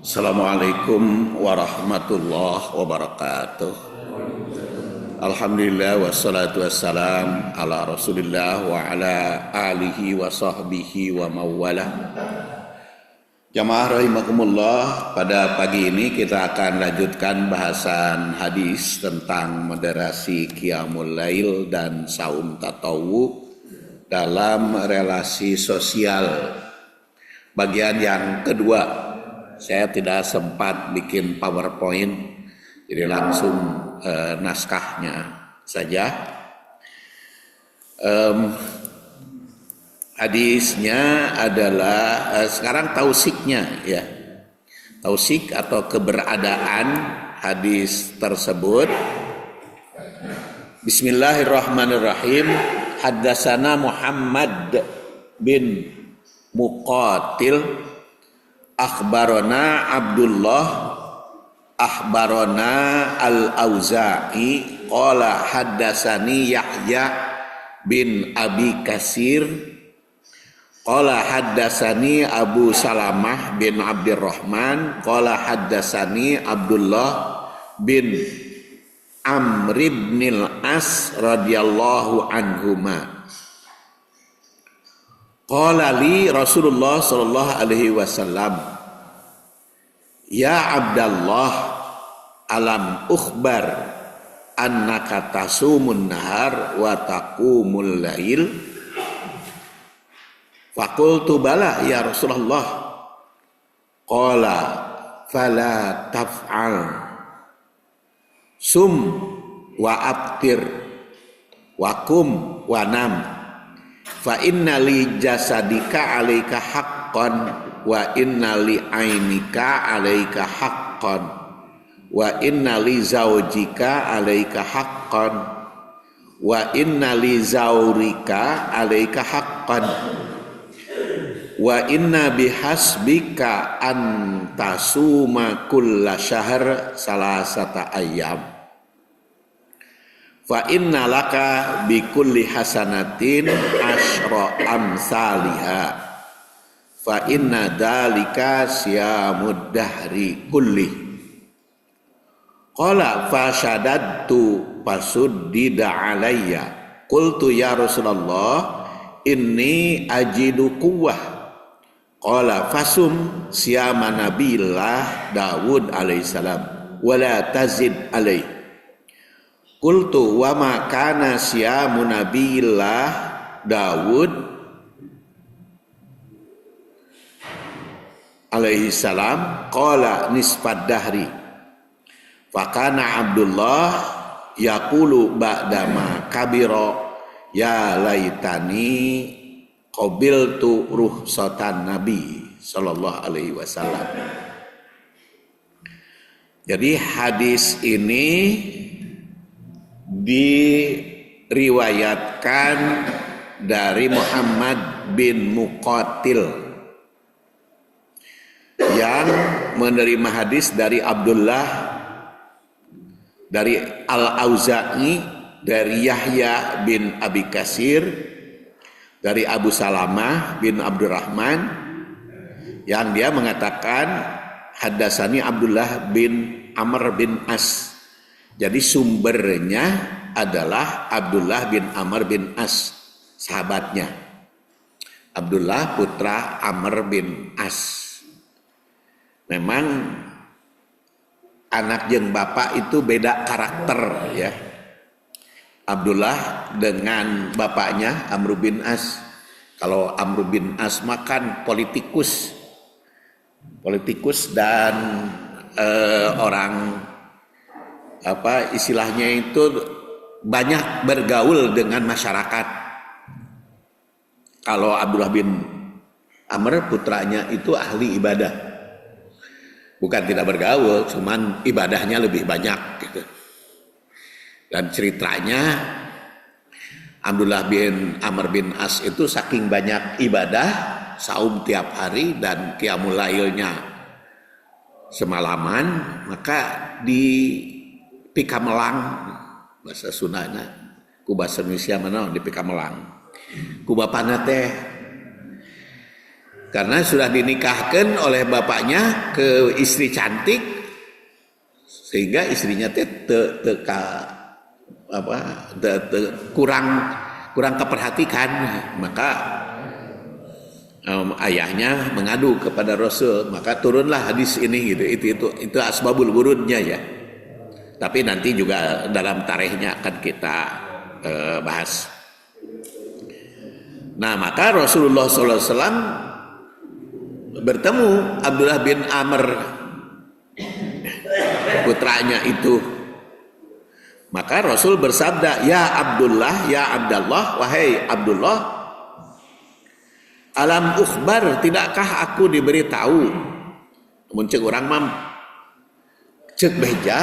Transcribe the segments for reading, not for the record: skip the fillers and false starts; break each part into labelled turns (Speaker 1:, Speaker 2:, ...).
Speaker 1: Assalamualaikum warahmatullahi wabarakatuh. Alhamdulillah wassalatu wassalam ala rasulillah wa ala alihi wa sahbihi wa mawala. Jamaah rahimakumullah, pada pagi ini kita akan lanjutkan bahasan hadis tentang moderasi qiyamul lail dan saum tatawu dalam relasi sosial. Bagian yang kedua. Saya tidak sempat bikin PowerPoint, jadi langsung naskahnya saja. Hadisnya adalah sekarang tausiknya, ya. Tausik atau keberadaan hadis tersebut. Bismillahirrahmanirrahim. Haddatsana Muhammad bin Muqatil akhbarana Abdullah akhbarana Al-Auza'i qala haddatsani Yahya bin Abi Katsir qala haddatsani Abu Salamah bin Abdurrahman qala haddatsani Abdullah bin Amr bin Al-As radhiyallahu anhuma. Qala li Rasulullah sallallahu alaihi wasallam, ya Abdallah, alam ukhbar annaka tasumun nahar wa taqumul lail? Faqultu bala ya Rasulullah. Qala fala taf'al, sum wa abtir wa kum wa nam, fa inna li jasadika alaika haqqan wa inna li ainika alaika haqqan wa inna li zaujika alaika haqqan wa inna li zaurika alaika haqqan wa inna bihasbika an tasuma kulla syahr salasata ayyam fa inna laka bi kulli hasanatin asyra amsalihha fa inna dalika siyamud dahri kulli. Qala fa syadadtu fasuddida alayya qultu ya Rasulullah inni ajidu quwwah. Qala fasum siyama nabiillah Daud alaihissalam wala tazid alaihi. Qultu wa ma kana siyamu nabiyillah Daud alaihi salam qala nisfad dahri. Fa kana Abdullah yaqulu ba'dama kabira ya laitani qabiltu ruhsatan Nabi sallallahu alaihi wasallam. Jadi hadis ini diriwayatkan dari Muhammad bin Muqatil yang menerima hadis dari Abdullah, dari Al-Auza'i, dari Yahya bin Abi Katsir, dari Abu Salamah bin Abdurrahman, yang dia mengatakan haddatsani Abdullah bin Amr bin As. Jadi sumbernya adalah Abdullah bin Amr bin As, sahabatnya. Abdullah putra Amr bin As. Memang anak jeung bapak itu beda karakter, ya. Abdullah dengan bapaknya Amr bin As. Kalau Amr bin As makan politikus dan orang istilahnya itu banyak bergaul dengan masyarakat. Kalau Abdullah bin Amr putranya itu ahli ibadah, bukan tidak bergaul, cuman ibadahnya lebih banyak gitu. Dan ceritanya Abdullah bin Amr bin As itu saking banyak ibadah, saum tiap hari dan qiyamul lailnya semalaman, maka di Pikamelang, bahasa Sundana, ku bahasa Indonesia mana di Pikamelang. Ku bapana teh karena sudah dinikahkan oleh bapaknya ke istri cantik, sehingga istrinya kurang keperhatikan, maka ayahnya mengadu kepada Rasul, maka turunlah hadis ini gitu. Itu asbabul wurudnya ya. Tapi nanti juga dalam tarikhnya akan kita bahas. Nah, maka Rasulullah SAW bertemu Abdullah bin Amr, putranya itu. Maka Rasul bersabda, ya Abdullah, ya Abdullah, wahai Abdullah, alam ukhbar, tidakkah aku diberitahu? Muncul orang mam, cek beja,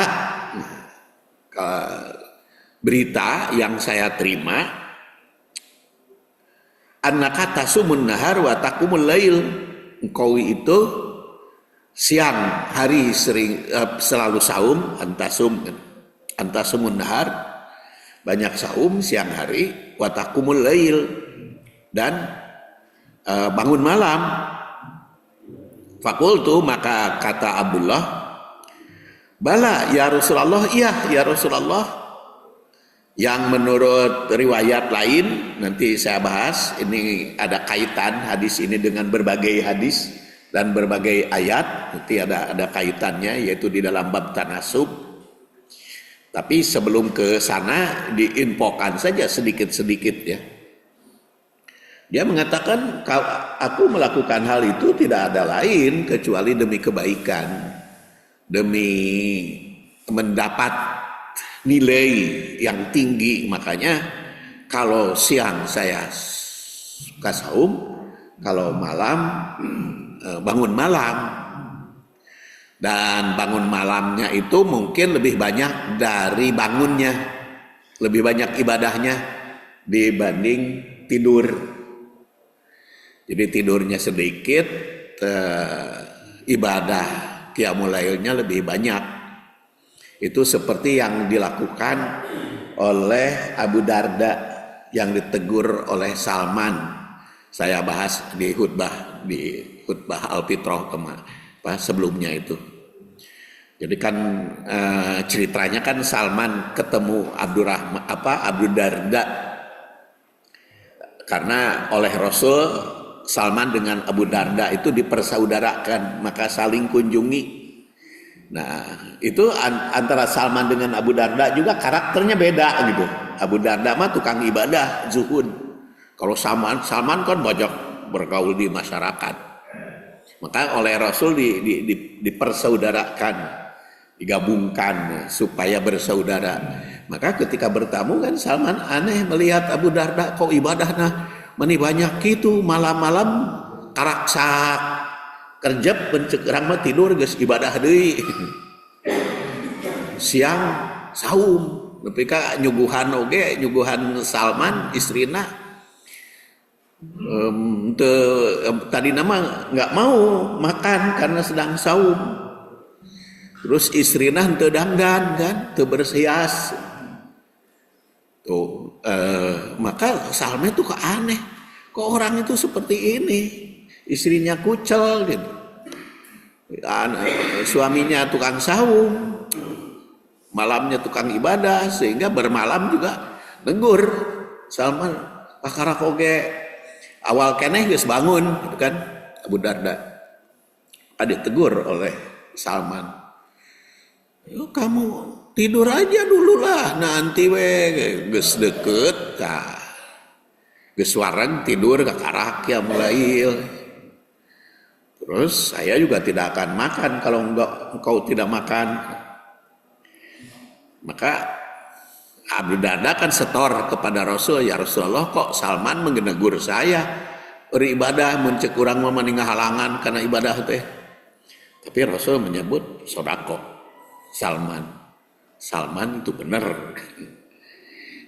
Speaker 1: berita yang saya terima, annaka tasumun nahar wa taqumul lail, engkau itu siang hari selalu saum, antasumun nahar, banyak saum siang hari, wa taqumul lail, dan bangun malam. Fakultu, maka kata Abdullah, bala ya Rasulullah, iya ya Rasulullah. Yang menurut riwayat lain, nanti saya bahas, ini ada kaitan hadis ini dengan berbagai hadis dan berbagai ayat, nanti ada kaitannya, yaitu di dalam bab tanasub. Tapi sebelum ke sana diinfokan saja sedikit-sedikit ya. Dia mengatakan, aku melakukan hal itu tidak ada lain kecuali demi kebaikan, demi mendapat nilai yang tinggi. Makanya kalau siang saya suka saum, kalau malam bangun malam. Dan bangun malamnya itu mungkin lebih banyak dari bangunnya, lebih banyak ibadahnya dibanding tidur. Jadi tidurnya sedikit, ibadah qiyamul lailnya lebih banyak. Itu seperti yang dilakukan oleh Abu Darda yang ditegur oleh Salman. Saya bahas di khutbah Al-Fitrah sebelumnya itu. Jadi kan ceritanya kan Salman ketemu Abu Darda, karena oleh Rasul Salman dengan Abu Darda itu dipersaudarakan, maka saling kunjungi. Nah, itu antara Salman dengan Abu Darda juga karakternya beda gitu. Abu Darda mah tukang ibadah, zuhud. Kalau Salman kan banyak bergaul di masyarakat. Maka oleh Rasul dipersaudarakan, digabungkan supaya bersaudara. Maka ketika bertamu kan Salman aneh melihat Abu Darda kok ibadahnya meni banyak gitu, malam-malam karaksak kerjep pencekerang mah tidur geus ibadah deui. Siang saum, nepi ka nyuguhan Salman istrina. Tadi nama nggak mau makan karena sedang saum. Terus istrina henteu dangdan kan, teu bersias. Tuh, maka Salman itu kok aneh. Kok orang itu seperti ini? Istrinya kucel gitu. Suaminya tukang saum, malamnya tukang ibadah, sehingga bermalam juga negur Salman, pakara koge awal keneh geus bangun gitu kan, Abu Darda. Ditegur oleh Salman, "Yo, kamu tidur aja dulu lah, nanti geus deket geus wareng tidur kakarak ya mulai. Terus saya juga tidak akan makan kalau engkau tidak makan." Maka Abu Darda kan setor kepada Rasul, "Ya Rasulullah, kok Salman menggenegur saya beribadah muncul kurang memeningah halangan karena ibadah teh." Tapi Rasul menyebut sodako Salman itu benar.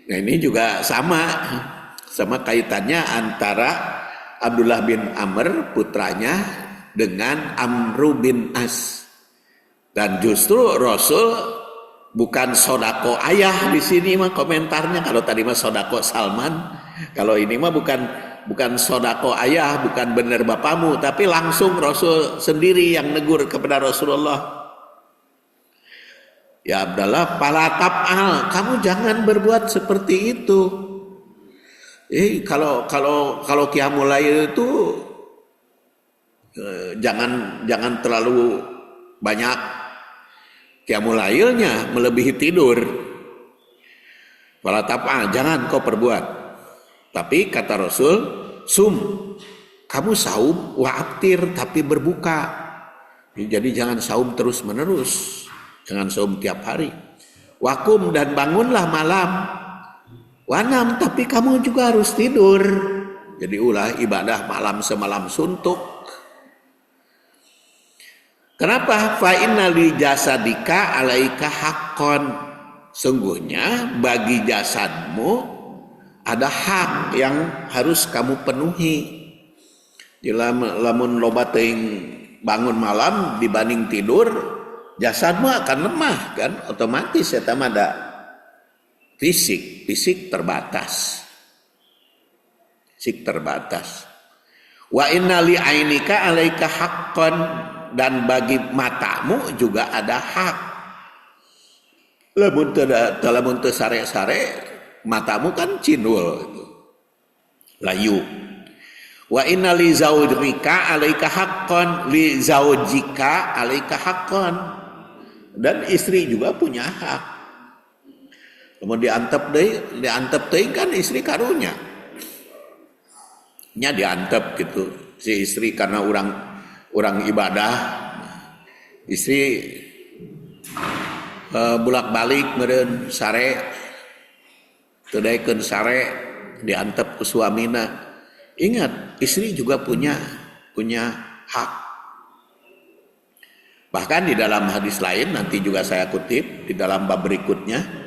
Speaker 1: Nah, ini juga sama kaitannya antara Abdullah bin Amr putranya dengan Amru bin As. Dan justru Rasul bukan sodako ayah di sini mah komentarnya. Kalau tadi mah sodako Salman, kalau ini mah bukan bukan sodako ayah, bukan benar bapamu, tapi langsung Rasul sendiri yang negur kepada Rasulullah. Ya Abdallah, pala tab'al, kamu jangan berbuat seperti itu. Kalau qiyamul lail itu jangan terlalu banyak qiyamul lailnya, melebihi tidur. Pala tab'al, jangan kau perbuat. Tapi kata Rasul, kamu saum wa aftir, tapi berbuka. Jadi jangan saum terus menerus, jangan saum tiap hari. Wakum, dan bangunlah malam. Wanam, tapi kamu juga harus tidur. Jadi ulah ibadah malam semalam suntuk. Kenapa? Fa inna li jasadika alaika haqqon. Sungguhnya bagi jasadmu ada hak yang harus kamu penuhi. Lamun loba teuing bangun malam dibanding tidur, jasadmu akan lemah kan, otomatis eta mah ada fisik terbatas. Fisik terbatas. Wa inna li ainika alaika haqqan, dan bagi matamu juga ada hak. Lamun teu sare-sare matamu kan cindul itu, layu. Wa inna li zaujika alaika haqqan, li zaujika alaika haqqan, dan istri juga punya hak. Kemudian diantep deui kan istri karunya nya diantep gitu si istri, karena orang ibadah, istri bulak-balik meureun sare tedaikeun sare diantep ku suamina. Ingat, istri juga punya hak. Bahkan di dalam hadis lain, nanti juga saya kutip di dalam bab berikutnya,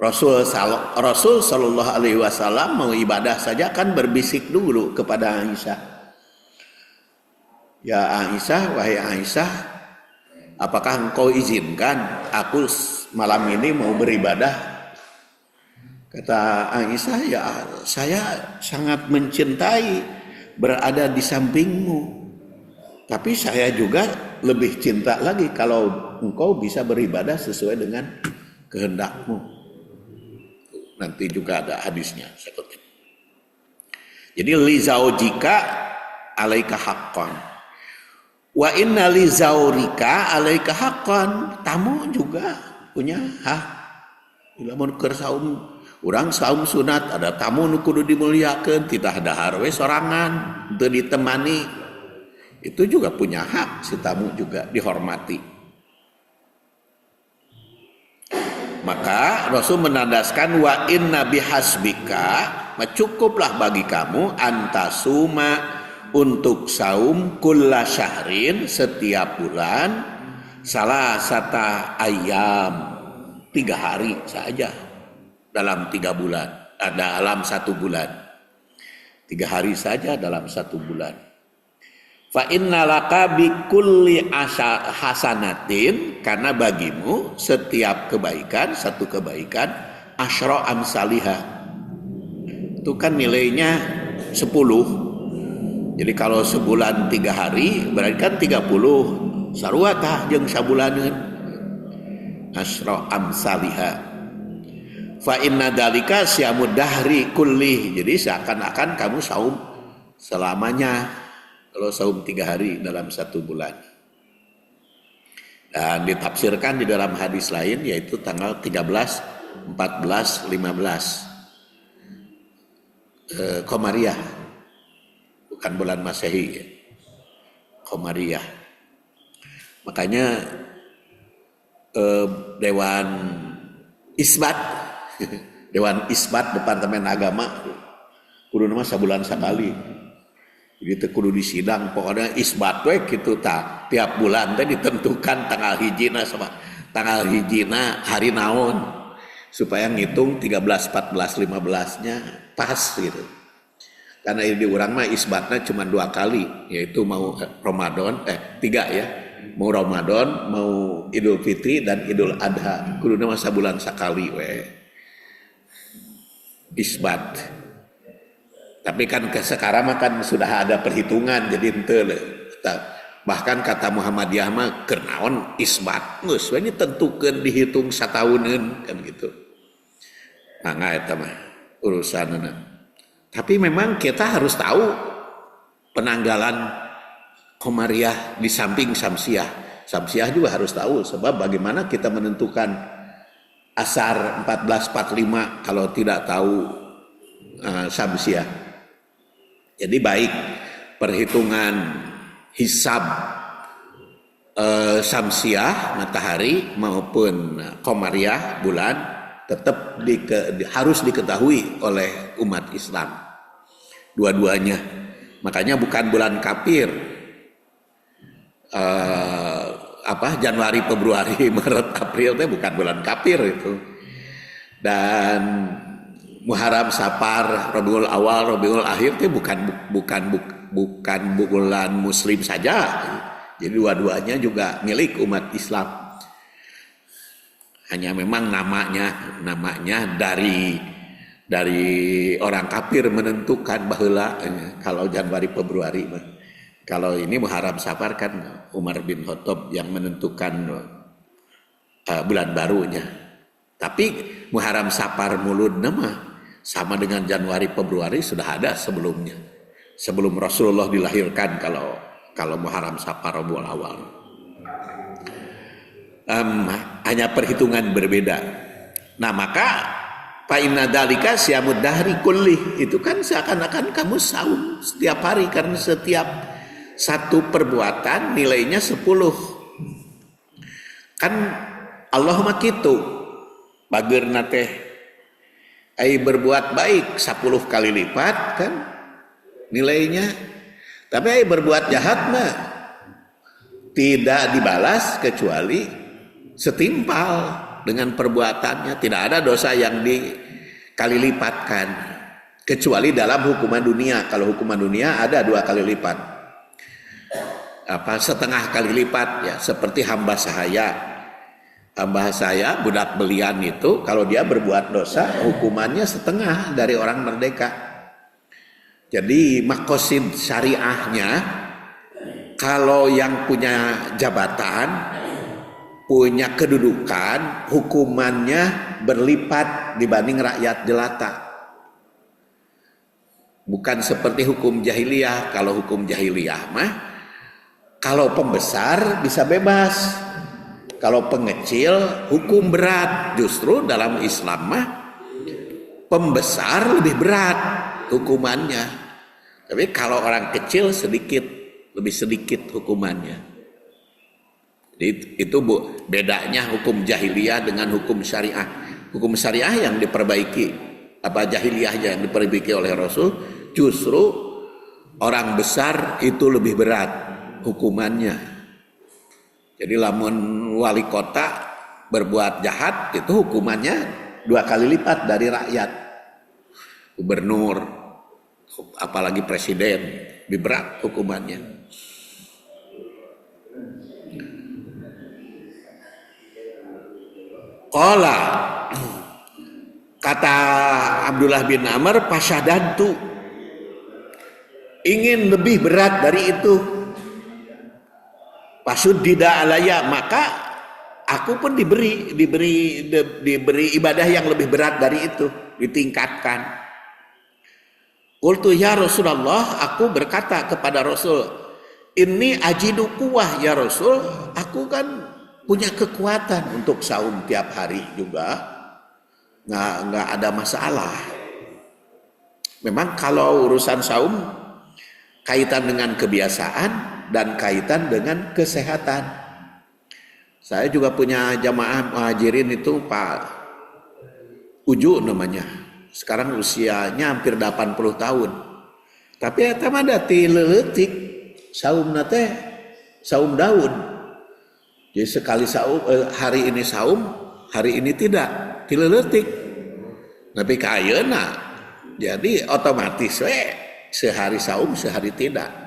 Speaker 1: Rasul Shallallahu Alaihi Wasallam mau ibadah saja kan berbisik dulu kepada Aisyah. Ya Aisyah, wahai Aisyah, apakah engkau izinkan aku malam ini mau beribadah? Kata Aisyah, ya saya sangat mencintai berada di sampingmu, tapi saya juga lebih cinta lagi kalau engkau bisa beribadah sesuai dengan kehendakmu. Nanti juga ada hadisnya. Jadi li zaujika alaika haqqan, wa inna li zaurika alaika haqqan, tamu juga punya hak. Lamun keur saum, urang saum sunat, ada tamu nu kudu dimuliakeun, titah dahar we sorangan, teu ditemani, itu juga punya hak, si tamu juga dihormati. Maka Rasul menandaskan wa inna bihasbika, cukuplah bagi kamu antasuma, untuk saum kulla syahrin, setiap bulan, salasata ayam, 3 hari saja dalam 3 bulan, dalam 1 bulan, 3 hari saja dalam 1 bulan. Fa innalaka bikulli hasanatin, karena bagimu setiap kebaikan, 1 kebaikan, asyra amsalihah, itu kan nilainya 10. Jadi kalau sebulan 3 hari berarti kan 30, sarua tah jeung sabulaneun, asyra amsalihah. Fa inna dalika syamud dahri kulli, jadi seakan-akan kamu saum selamanya kalau saum 3 hari dalam 1 bulan. Dan ditafsirkan di dalam hadis lain, yaitu tanggal 13, 14, 15 Komariah, bukan bulan Masehi, Komariah. Makanya Dewan Isbat Departemen Agama kudu nama sabulan sakali. Jadi teu kudu disidang, pokoknya isbat we kitu tah. Tiap bulan teh ditentukan tanggal hijina sama tanggal hijina hari naon, supaya ngitung 13, 14, 15-nya pas gitu. Karena di urang mah isbatnya cuma 2 kali, yaitu mau Ramadan 3 ya. Mau Ramadan, mau Idul Fitri dan Idul Adha. Kudu nama sabulan sakali we. Isbat. Tapi kan sekarang mah kan sudah ada perhitungan jadi henteu. Bahkan kata Muhammadiyah mah keur naon isbat geus we ditentukeun dihitung satauneun kan gitu. Mangga eta mah urusanna. Tapi memang kita harus tahu penanggalan Komariah di samping Samsiah. Samsiah juga harus tahu sebab bagaimana kita menentukan asar 1445 kalau tidak tahu Samsiah. Jadi baik perhitungan hisab Samsiah matahari maupun Komariah bulan tetap harus diketahui oleh umat Islam dua-duanya. Makanya bukan bulan kafir Januari, Februari, Maret, April itu bukan bulan kafir itu. Dan Muharram, Safar, Rabiul Awal, Rabiul Akhir itu bukan bulan Muslim saja. Jadi dua-duanya juga milik umat Islam. Hanya memang namanya dari orang kafir menentukan baheula kalau Januari, Februari. Kalau ini Muharram, Safar kan Umar bin Khattab yang menentukan bulan barunya. Tapi Muharram, Safar, Mulud nama sama dengan Januari, Februari sudah ada sebelumnya. Sebelum Rasulullah dilahirkan kalau Muharram, Safar, Rabiul Awal. Hanya perhitungan berbeda. Nah maka fa inna dzalika siyamud dahri kullih, itu kan seakan-akan kamu saum setiap hari karena setiap satu perbuatan nilainya 10. Kan Allah mah kitu bageurna teh ai berbuat baik 10 kali lipat kan nilainya, tapi ai berbuat jahat mah tidak dibalas kecuali setimpal dengan perbuatannya. Tidak ada dosa yang dikali lipatkan kecuali dalam hukuman dunia. Kalau hukuman dunia ada 2 kali lipat, setengah kali lipat ya, seperti hamba saya budak belian itu kalau dia berbuat dosa hukumannya setengah dari orang merdeka. Jadi makosid syariahnya kalau yang punya jabatan, punya kedudukan, hukumannya berlipat dibanding rakyat jelata. Bukan seperti hukum jahiliyah. Kalau hukum jahiliyah mah kalau pembesar bisa bebas, kalau pengecil hukum berat. Justru dalam Islam mah pembesar lebih berat hukumannya, tapi kalau orang kecil lebih sedikit hukumannya. Jadi itu bedanya hukum jahiliyah dengan hukum syariah. Hukum syariah yang diperbaiki, jahiliyahnya yang diperbaiki oleh Rasul, justru orang besar itu lebih berat hukumannya. Jadi lamun wali kota berbuat jahat itu hukumannya 2 kali lipat dari rakyat. Gubernur, apalagi presiden, lebih berat hukumannya. Qala, kata Abdullah bin Amr, pasyadantu, ingin lebih berat dari itu. Pasuddida alaya, maka aku pun diberi ibadah yang lebih berat dari itu, ditingkatkan. Qultu ya Rasulullah, aku berkata kepada Rasul, ini ajidu kuwah ya Rasul, aku kan punya kekuatan untuk saum tiap hari juga, nggak ada masalah. Memang kalau urusan saum kaitan dengan kebiasaan dan kaitan dengan kesehatan. Saya juga punya jamaah muhajirin itu Pak Uju namanya. Sekarang usianya hampir 80 tahun. Tapi eta mah da ti leutik saumna teh saum daun. Jadi sekali saum hari ini saum, hari ini tidak, ti leutik. Tapi ka ayeuna jadi otomatis we sehari saum, sehari tidak.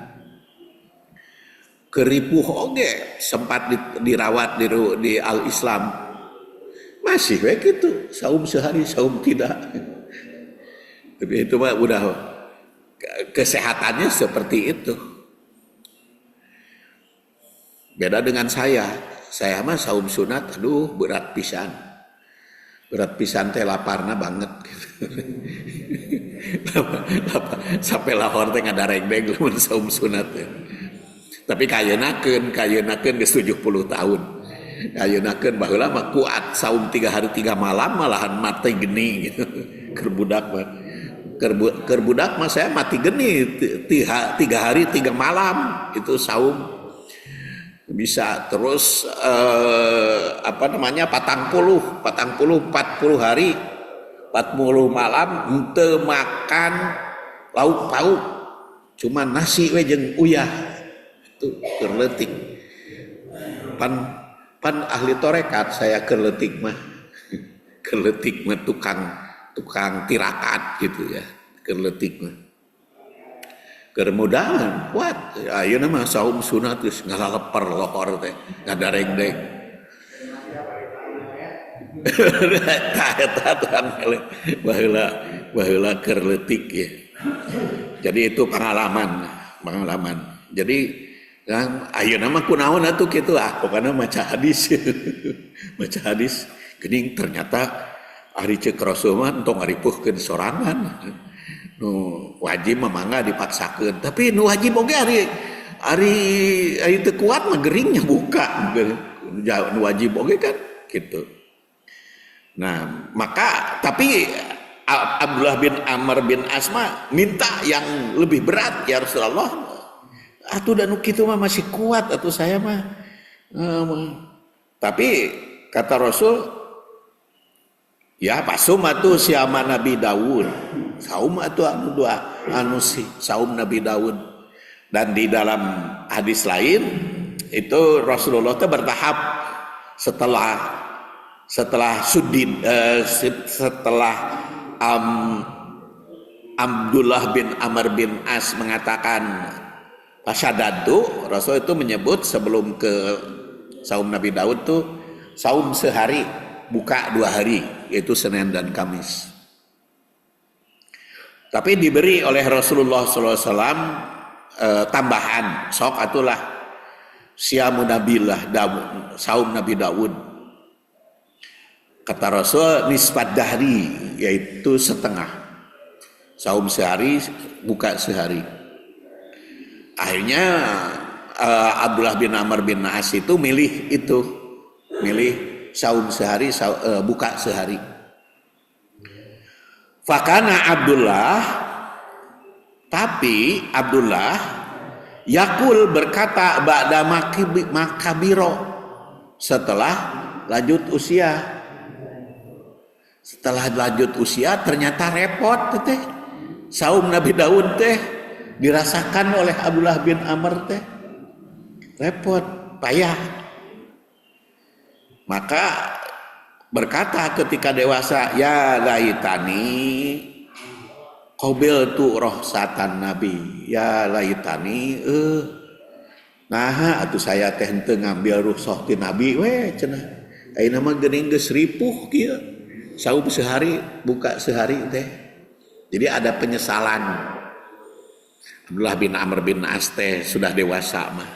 Speaker 1: Keripuh oge sempat dirawat di Al-Islam. Masih we gitu, saum sehari, saum tidak. Tapi itu mah udah kesehatannya seperti itu. Beda dengan saya mah saum sunat, aduh berat pisan teh, laparna banget. Sampai lahor teh ngadareng-deng lamun saum sunat ya. Tapi kayenakeun geus 70 tahun. Kayenakeun baheula mah kuat saum 3 hari 3 malam malahan mati geni gitu. Keur budak mah saya mati geni 3 hari 3 malam itu saum. Bisa terus 40 hari 40 malam henteu makan lauk pauk, cuma nasi we jeung uyah itu keur leutik. Pan ahli torekat saya keur leutik mah tukang tirakat gitu ya, keur leutik mah kemudahan kuat. Ayeuna mah saum sunat geus ngalaleper lohor teh ngadareng-deng. Baheula keur leutik ya. Jadi itu pengalaman. Jadi ayeuna mah kunaon atuh kitu pokona maca hadis. Maca hadis geuning ternyata ari ceuk Rasul mah tong ngaripuhkeun sorangan. Nu wajib memangga dipaksakeun, tapi nu wajib oge ari teu kuat mah geringnya buka. Nu wajib oge kan gitu. Nah, maka tapi Abdullah bin Amr bin Asma minta yang lebih berat, ya Rasulullah. Atuh dan kitu mah masih kuat atuh saya mah. Tapi kata Rasul, ya pasum atuh siama Nabi Daud. Saum atuh saum Nabi Daud. Dan di dalam hadis lain itu Rasulullah itu bertahap setelah Abdullah bin Amr bin As mengatakan pasyadadu, Rasul itu menyebut sebelum ke saum Nabi Daud tuh saum sehari, buka 2 hari, yaitu Senin dan Kamis. Tapi diberi oleh Rasulullah SAW tambahan, sok atulah siamu nabilah saum Nabi Daud. Kata Rasul nisfad dahri, yaitu setengah. Saum sehari, buka sehari. Akhirnya Abdullah bin Amr bin As itu milih saum sehari, buka sehari. Fakana Abdullah, tapi Abdullah yakul berkata ba'da makabiro, setelah lanjut usia. Setelah lanjut usia ternyata repot teh. Saum Nabi Daud teh dirasakan oleh Abdullah bin Amr teh repot, payah. Maka berkata ketika dewasa, ya laitani qabiltu rohsatan Nabi, ya laitani nah atuh saya teh henteu ngambil rukhsah ti Nabi we cenah. Ayeuna mah geuning geus ripuh kieu. Saum sehari, buka sehari teh. Jadi ada penyesalan. Abdullah bin Amr bin As teh sudah dewasa mah.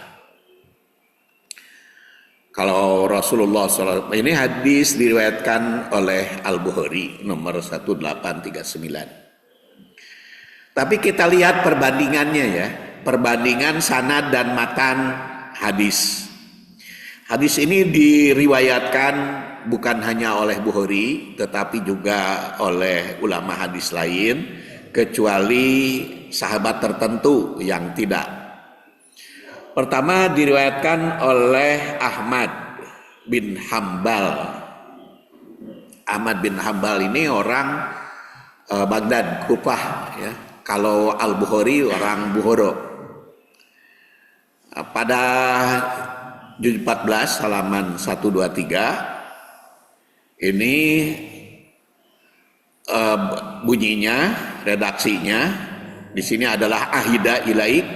Speaker 1: Kalau Rasulullah SAW, ini hadis diriwayatkan oleh Al-Bukhari nomor 1839. Tapi kita lihat perbandingannya ya, perbandingan sanad dan matan hadis. Hadis ini diriwayatkan bukan hanya oleh Bukhari, tetapi juga oleh ulama hadis lain, kecuali sahabat tertentu yang tidak. Pertama diriwayatkan oleh Ahmad bin Hambal. Ahmad bin Hambal ini orang Baghdad, Kufah ya. Kalau Al-Bukhari orang Bukhara. Pada juz 14 halaman 123 ini bunyinya, redaksinya di sini adalah ahida ilaik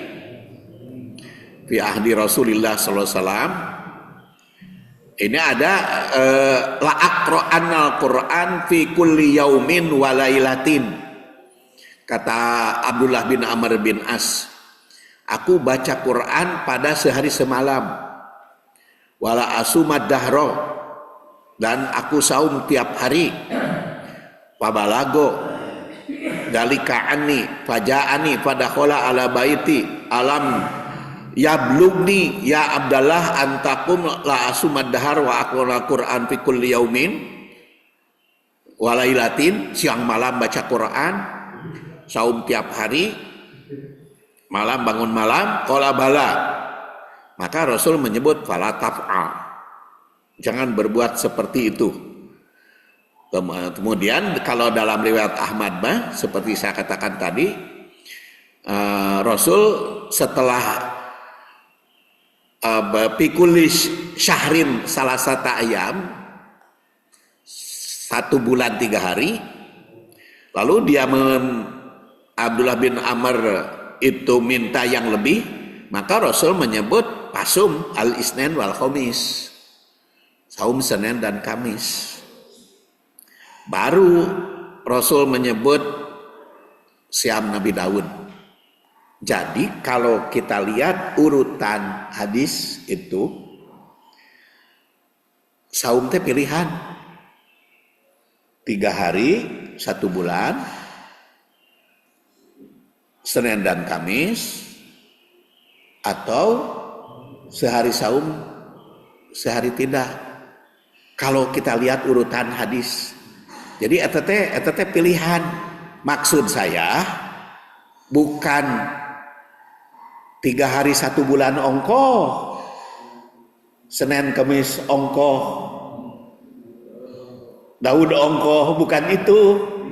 Speaker 1: fi ahdi Rasulillah sallallahu alaihi wasallam. Ini ada la aqra'anal Qur'an fi kulli yaumin wa lailatin. Kata Abdullah bin Amr bin As, aku baca Quran pada sehari semalam. Wala asumad dahro, dan aku saum tiap hari. Pabalago dalika anni fajaani fadakhala ala baiti alam yablugni ya Abdallah antakum la asumad dahar wa aqra Quran fi kulli yaumin walailatin, siang malam baca Quran, saum tiap hari, malam bangun malam, qala bala. Maka Rasul menyebut fala taf'al, jangan berbuat seperti itu. Kemudian kalau dalam riwayat Ahmad seperti saya katakan tadi, Rasul setelah pikulis syahrin salasata ayam, 1 bulan 3 hari, lalu dia Abdullah bin Amr itu minta yang lebih, maka Rasul menyebut pasum al-isnin wal khamis, saum Senin dan Kamis. Baru Rasul menyebut siam Nabi Daud. Jadi kalau kita lihat urutan hadis itu, saum teh pilihan 3 hari 1 bulan, Senin dan Kamis, atau sehari saum sehari tidak. Kalau kita lihat urutan hadis, jadi eta teh pilihan. Maksud saya bukan 3 hari 1 bulan ongkoh, Senin Kamis ongkoh, Daud ongkoh, bukan itu.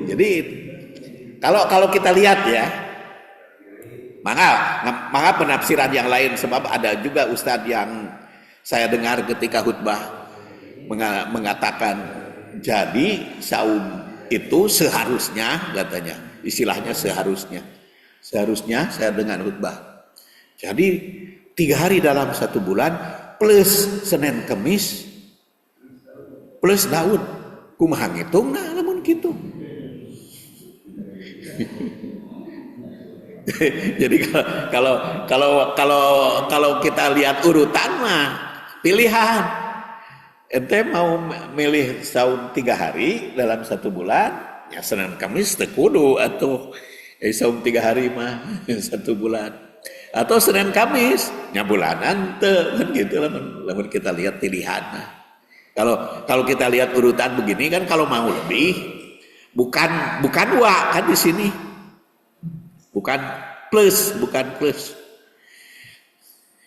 Speaker 1: Jadi kalau kita lihat ya, maka penafsiran yang lain, sebab ada juga ustadz yang saya dengar ketika khutbah mengatakan, jadi saum itu seharusnya, katanya, istilahnya seharusnya saya dengar khutbah. Jadi 3 hari dalam 1 bulan plus Senin Kamis plus Daud, kumaha ngitung nah lamun kitu. Jadi kalau kita lihat urutan mah pilihan. Ente mau milih saum 3 hari dalam 1 bulan, ya Senin Kamis teu kudu atuh. Saum 3 hari mah 1 bulan. Atau Senin Kamis nya bulanan teu, kan gitu lamun kita lihat pilihan. Kalau kita lihat urutan begini kan, kalau mau lebih bukan wa kan di sini. Bukan plus.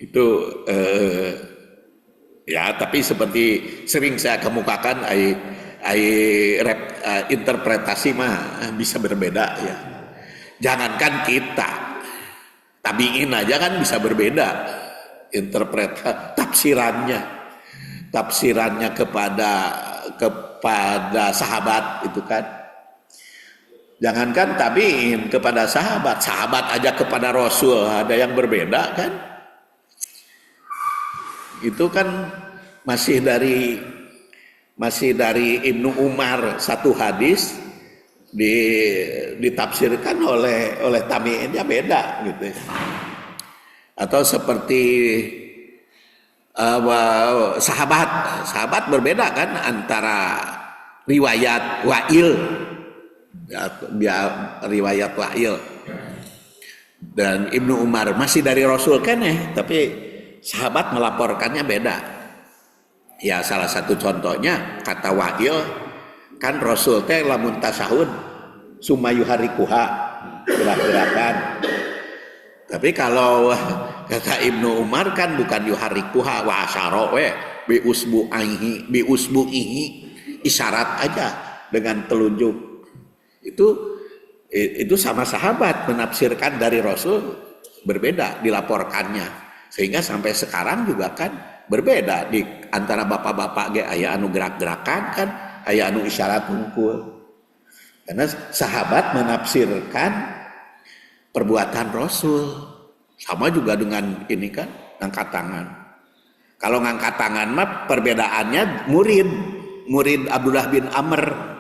Speaker 1: Itu ya, tapi seperti sering saya kemukakan, interpretasi mah bisa berbeda ya. Jangankan kita, tabiin aja kan bisa berbeda tafsirannya kepada sahabat itu kan. Jangankan tabiin kepada sahabat aja kepada Rasul ada yang berbeda kan. Itu kan masih dari Ibnu Umar, satu hadis ditafsirkan oleh tabi'innya beda gitu. Atau seperti sahabat berbeda kan antara riwayat Wa'il dan Ibnu Umar, masih dari Rasul kan tapi sahabat melaporkannya beda. Ya salah satu contohnya kata Wa'il kan, Rasul teh lamun tasahud sumayuharikuha, gerak-gerakan. Tapi kalau kata Ibnu Umar kan bukan yuharikuha wa asyara bi usbu'ihi, isyarat aja dengan telunjuk. Itu sama sahabat menafsirkan dari Rasul berbeda dilaporkannya, sehingga sampai sekarang juga kan berbeda di antara bapak-bapak ge aya anu gerak-gerakan kan, aya anu isyarat hungkul. Karena sahabat menafsirkan perbuatan Rasul. Sama juga dengan ini kan, ngangkat tangan. Kalau ngangkat tangan mah perbedaannya murid Abdullah bin Amr.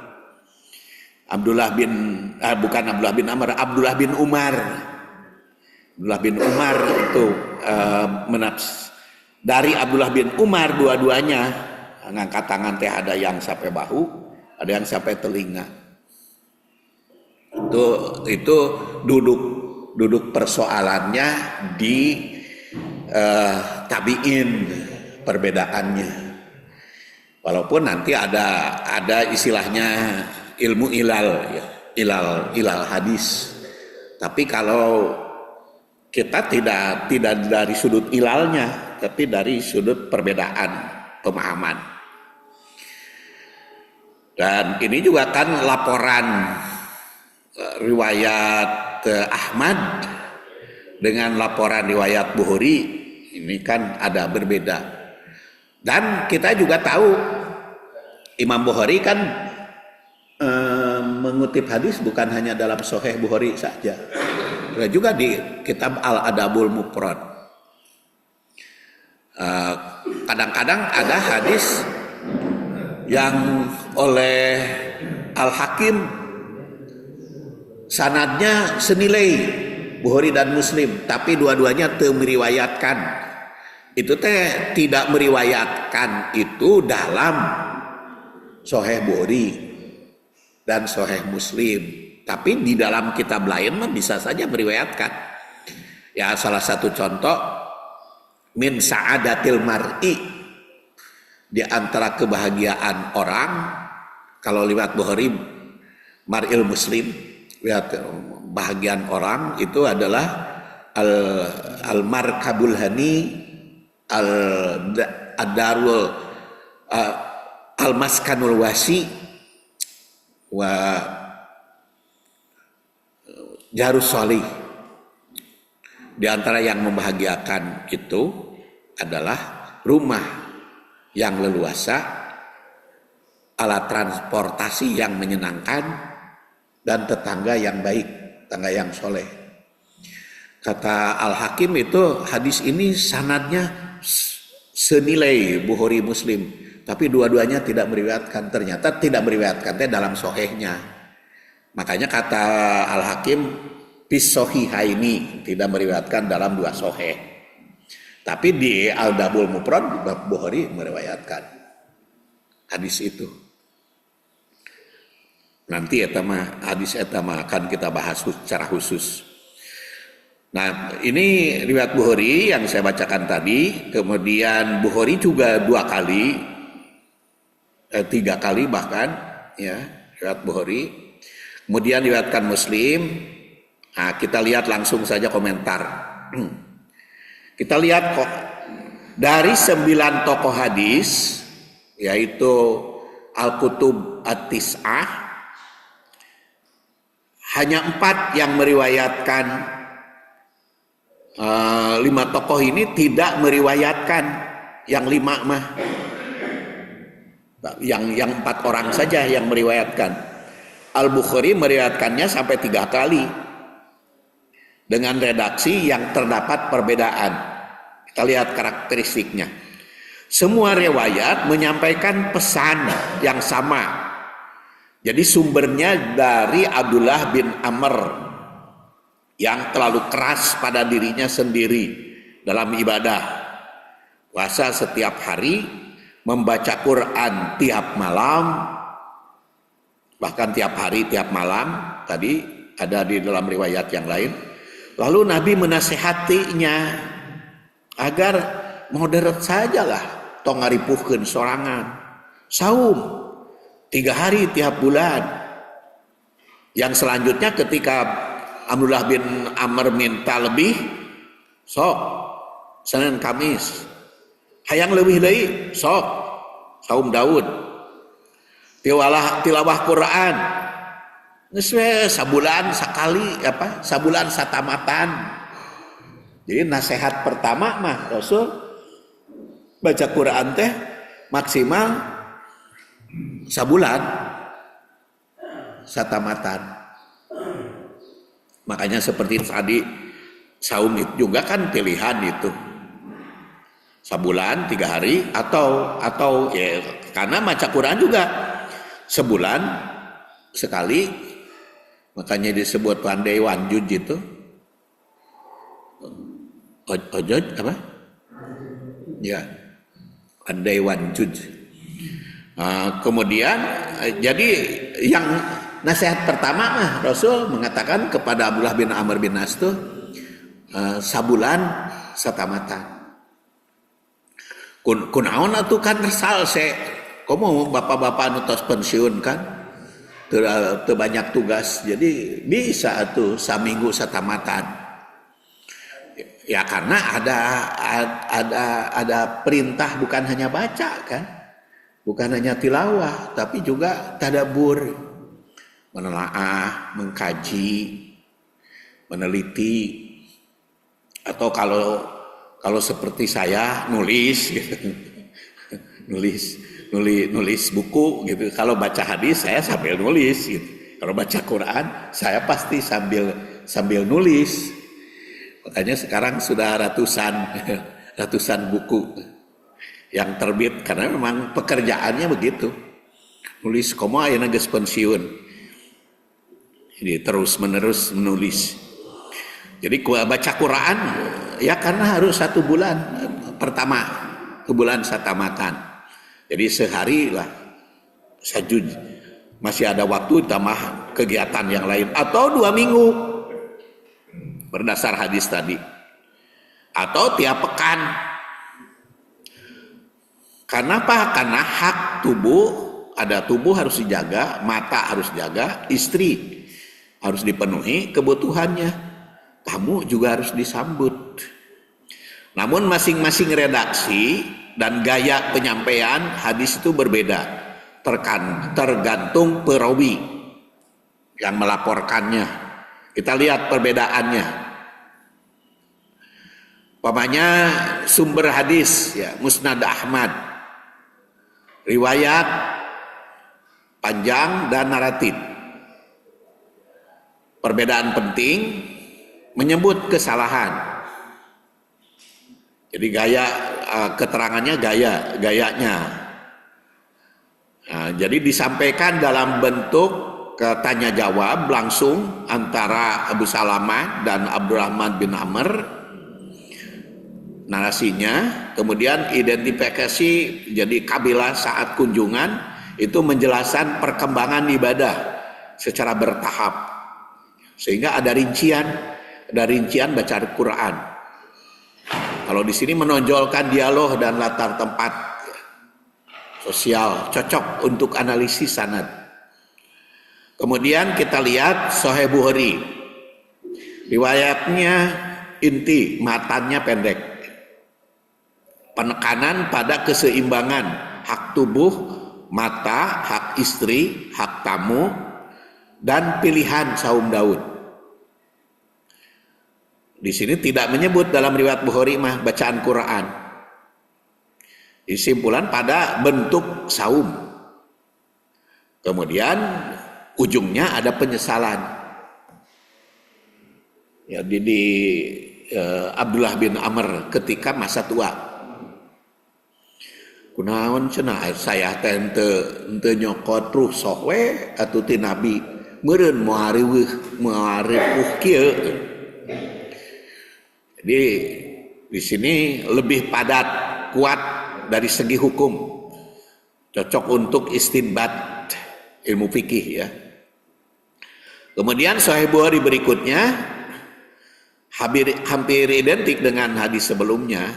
Speaker 1: bukan Abdullah bin Amr, Abdullah bin Umar. Abdullah bin Umar itu dari Abdullah bin Umar dua-duanya ngangkat tangan teh ada yang sampai bahu, ada yang sampai telinga. Itu duduk persoalannya di tabiin perbedaannya. Walaupun nanti ada istilahnya ilmu ilal ya, ilal hadis. Tapi kalau kita tidak dari sudut ilalnya, tapi dari sudut perbedaan pemahaman. Dan ini juga kan laporan riwayat Ahmad dengan laporan riwayat Bukhari ini kan ada berbeda. Dan kita juga tahu Imam Bukhari kan mengutip hadis bukan hanya dalam Sahih Bukhari saja, juga di kitab Al-Adabul Mufrad. Kadang-kadang ada hadis yang oleh Al-Hakim sanadnya senilai Bukhari dan Muslim, tapi dua-duanya teu meriwayatkan. Itu teh tidak meriwayatkan itu dalam Sahih Bukhari dan Sahih Muslim, tapi di dalam kitab lain mah bisa saja meriwayatkan. Ya salah satu contoh min sa'adatil mar'i, di antara kebahagiaan orang kalau lewat Bukhari mar'il Muslim, lihat bahagian orang itu adalah al-markabul hani al-darul al-maskanul wasi wa jarus solih. Di antara yang membahagiakan itu adalah rumah yang leluasa, alat transportasi yang menyenangkan, dan tetangga yang baik, tetangga yang soleh. Kata Al-Hakim itu hadis ini sanadnya senilai Bukhari Muslim, tapi dua-duanya tidak meriwayatkan. Ternyata tidak meriwayatkan dalam sohehnya. Makanya kata Al-Hakim Pisohihaini, tidak meriwayatkan dalam dua soheh. Tapi di Al-Adabul Mufrad Bukhari meriwayatkan hadis itu. Nanti hadis eta akan kita bahas secara khusus. Nah, ini riwayat Bukhari yang saya bacakan tadi. Kemudian Bukhari juga 2 kali, 3 kali bahkan, ya, riwayat Bukhari. Kemudian diriwayatkan Muslim. Nah, kita lihat langsung saja komentar. Kita lihat kok dari 9 tokoh hadis, yaitu Al-Kutub At-Tis'ah, hanya 4 yang meriwayatkan. 5 tokoh ini tidak meriwayatkan, yang 5 mah, yang 4 orang saja yang meriwayatkan. Al-Bukhari meriwayatkannya sampai 3 kali dengan redaksi yang terdapat perbedaan. Kita lihat karakteristiknya. Semua riwayat menyampaikan pesan yang sama. Jadi sumbernya dari Abdullah bin Amr yang terlalu keras pada dirinya sendiri dalam ibadah. Puasa setiap hari, membaca Quran tiap malam, bahkan tiap hari tiap malam, tadi ada di dalam riwayat yang lain. Lalu Nabi menasehatinya agar moderat sajalah, tong ngaripuhkeun sorangan, saum 3 hari tiap bulan. Yang selanjutnya ketika Abdullah bin Amr minta lebih, sok Senin Kamis, hayang lebih deui, sok saum Daud, tilawah Quran, ngeswe sabulan sekali, sabulan satamatan. Jadi nasihat pertama mah Rasul baca Quran teh maksimal sabulan satamatan. Makanya seperti tadi saum itu juga kan pilihan itu, sabulan 3 hari atau ya, karena baca Quran juga sebulan sekali, makanya disebut pandai wanjuj itu. Ojoj apa? Ya, pandai wanjuj. Kemudian jadi yang nasihat pertama mah Rasul mengatakan kepada Abdullah bin Amr bin As tuh sabulan satamatan. Kunaon atuh kan resal komo bapak-bapak anu tos pensiun kan teu banyak tugas, jadi bisa atuh saminggu satamatan. Ya karena ada perintah, bukan hanya baca kan, bukan hanya tilawah, tapi juga tadabbur, menelaah, mengkaji, meneliti, atau kalau seperti saya nulis gitu. nulis buku gitu. Kalau baca hadis saya sambil nulis gitu. Kalau baca Quran saya pasti sambil nulis. Makanya sekarang sudah ratusan buku yang terbit karena memang pekerjaannya begitu. Nulis komo ayeuna geus pensiun. Jadi terus menerus menulis. Jadi baca Quran ya karena harus 1 bulan pertama ke bulan satamatan. Jadi sehari lah sajud, masih ada waktu tambah kegiatan yang lain, atau 2 minggu berdasar hadis tadi, atau tiap pekan. Kenapa? Karena hak tubuh, ada tubuh harus dijaga, mata harus dijaga, istri harus dipenuhi kebutuhannya, tamu juga harus disambut. Namun masing-masing redaksi dan gaya penyampaian hadis itu berbeda, tergantung perawi yang melaporkannya. Kita lihat perbedaannya. Umpamanya sumber hadis ya Musnad Ahmad, riwayat panjang dan naratif. Perbedaan penting menyebut kesalahan. Jadi keterangannya gayanya. Nah, jadi disampaikan dalam bentuk tanya jawab langsung antara Abu Salamah dan Abdurrahman bin Amr. Narasinya, kemudian identifikasi jadi kabilah saat kunjungan, itu menjelaskan perkembangan ibadah secara bertahap. Sehingga ada rincian baca Al-Quran. Kalau di sini menonjolkan dialog dan latar tempat sosial, cocok untuk analisis sanad. Kemudian kita lihat Sahih Bukhari. Riwayatnya inti, matannya pendek. Penekanan pada keseimbangan hak tubuh, mata, hak istri, hak tamu, dan pilihan saum Daud. Di sini tidak menyebut dalam riwayat Bukhari mah bacaan Quran. Disimpulan pada bentuk saum. Kemudian ujungnya ada penyesalan. Ya di Abdullah bin Amr ketika masa tua. Kunaon cenah saya teh henteu nyokot ruh sok we atuh ti nabi meureun moareuh kieu. Jadi di sini lebih padat, kuat dari segi hukum, cocok untuk istinbat ilmu fikih ya. Kemudian Sahih Bukhari berikutnya hampir identik dengan hadis sebelumnya,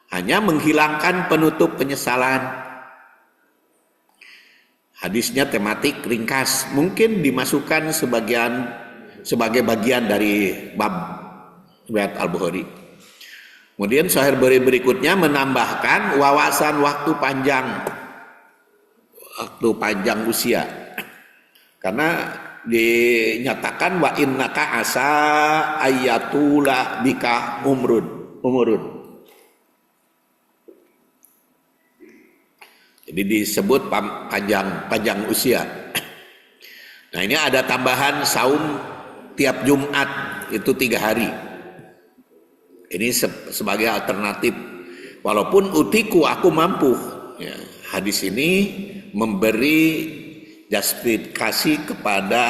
Speaker 1: hanya menghilangkan penutup penyesalan. Hadisnya tematik ringkas, mungkin dimasukkan sebagai bagian dari bab riwayat Al-Bukhari. Kemudian Sahih Bukhari berikutnya menambahkan wawasan waktu panjang usia. Karena dinyatakan wa innaka asa ayatula bika umrun. Jadi disebut panjang usia. Nah, ini ada tambahan saum tiap Jumat itu 3 hari. Ini sebagai alternatif. Walaupun utiku aku mampu. Ya, hadis ini memberi justifikasi kepada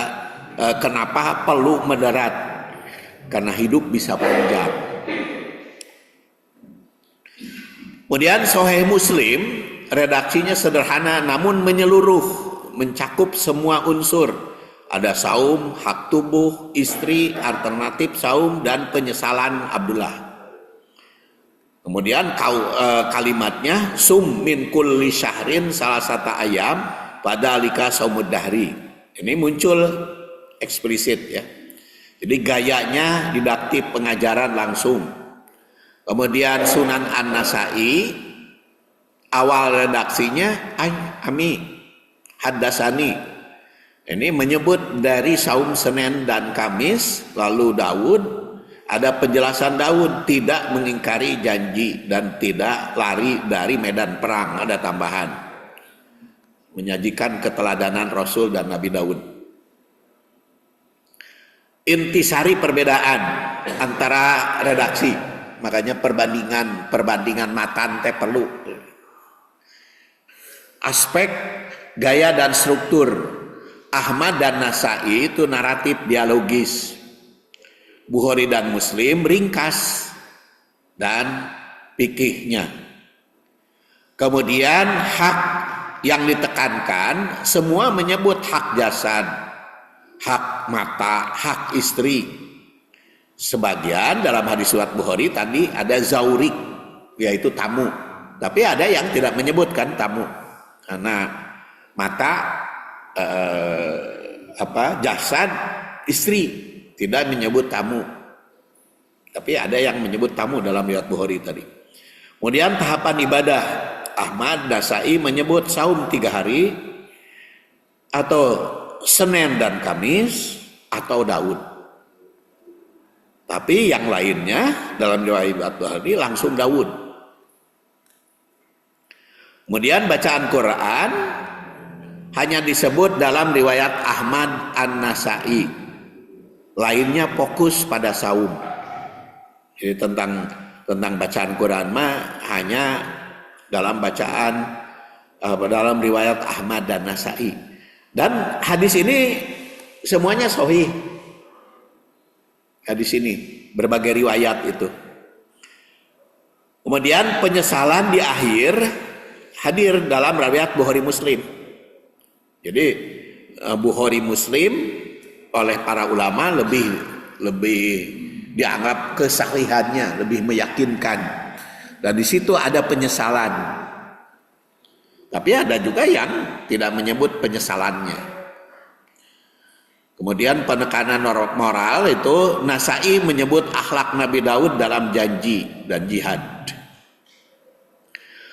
Speaker 1: kenapa perlu mendarat, karena hidup bisa panjang. Kemudian Sahih Muslim redaksinya sederhana namun menyeluruh, mencakup semua unsur. Ada saum, hak tubuh, istri, alternatif saum, dan penyesalan Abdullah. Kemudian kalimatnya sum min kulli syahrin salasata ayam padalika saumud dahri. Ini muncul eksplisit ya. Jadi gayanya didaktif, pengajaran langsung. Kemudian Sunan An-Nasai awal redaksinya ami haddasani. Ini menyebut dari saum Senin dan Kamis, lalu Daud, ada penjelasan Daud tidak mengingkari janji dan tidak lari dari medan perang, ada tambahan. Menyajikan keteladanan Rasul dan Nabi Daud. Intisari perbedaan antara redaksi, makanya perbandingan matan teh perlu. Aspek gaya dan struktur. Ahmad dan Nasai itu naratif dialogis. Bukhari dan Muslim ringkas dan fikihnya. Kemudian hak yang ditekankan semua menyebut hak jasad, hak mata, hak istri. Sebagian dalam hadis surat Bukhari tadi ada zaurik, yaitu tamu. Tapi ada yang tidak menyebutkan tamu. Karena mata jasad, istri, tidak menyebut tamu. Tapi ada yang menyebut tamu dalam riwayat Bukhari tadi. Kemudian tahapan ibadah, Ahmad, Nasai menyebut saum 3 hari, atau Senin dan Kamis, atau Daud. Tapi yang lainnya dalam riwayat Bukhari langsung Daud. Kemudian bacaan Quran hanya disebut dalam riwayat Ahmad An-Nasai. Lainnya fokus pada saum. Jadi tentang bacaan Quran mah hanya dalam dalam riwayat Ahmad dan Nasai. Dan hadis ini semuanya sahih. Hadis ini berbagai riwayat itu. Kemudian penyesalan di akhir hadir dalam riwayat Bukhari Muslim. Jadi Bukhari Muslim oleh para ulama lebih dianggap kesahihannya, lebih meyakinkan. Dan di situ ada penyesalan. Tapi ada juga yang tidak menyebut penyesalannya. Kemudian penekanan moral itu Nasai menyebut akhlak Nabi Daud dalam janji dan jihad.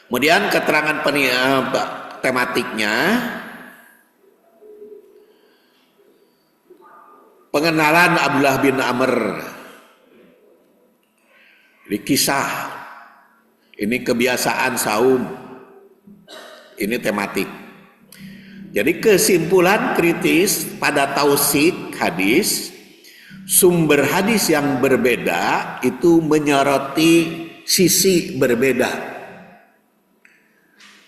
Speaker 1: Kemudian keterangan tematiknya, pengenalan Abdullah bin Amr. Ini kisah, ini kebiasaan saum, ini tematik. Jadi kesimpulan kritis pada tausik hadis, sumber hadis yang berbeda itu menyoroti sisi berbeda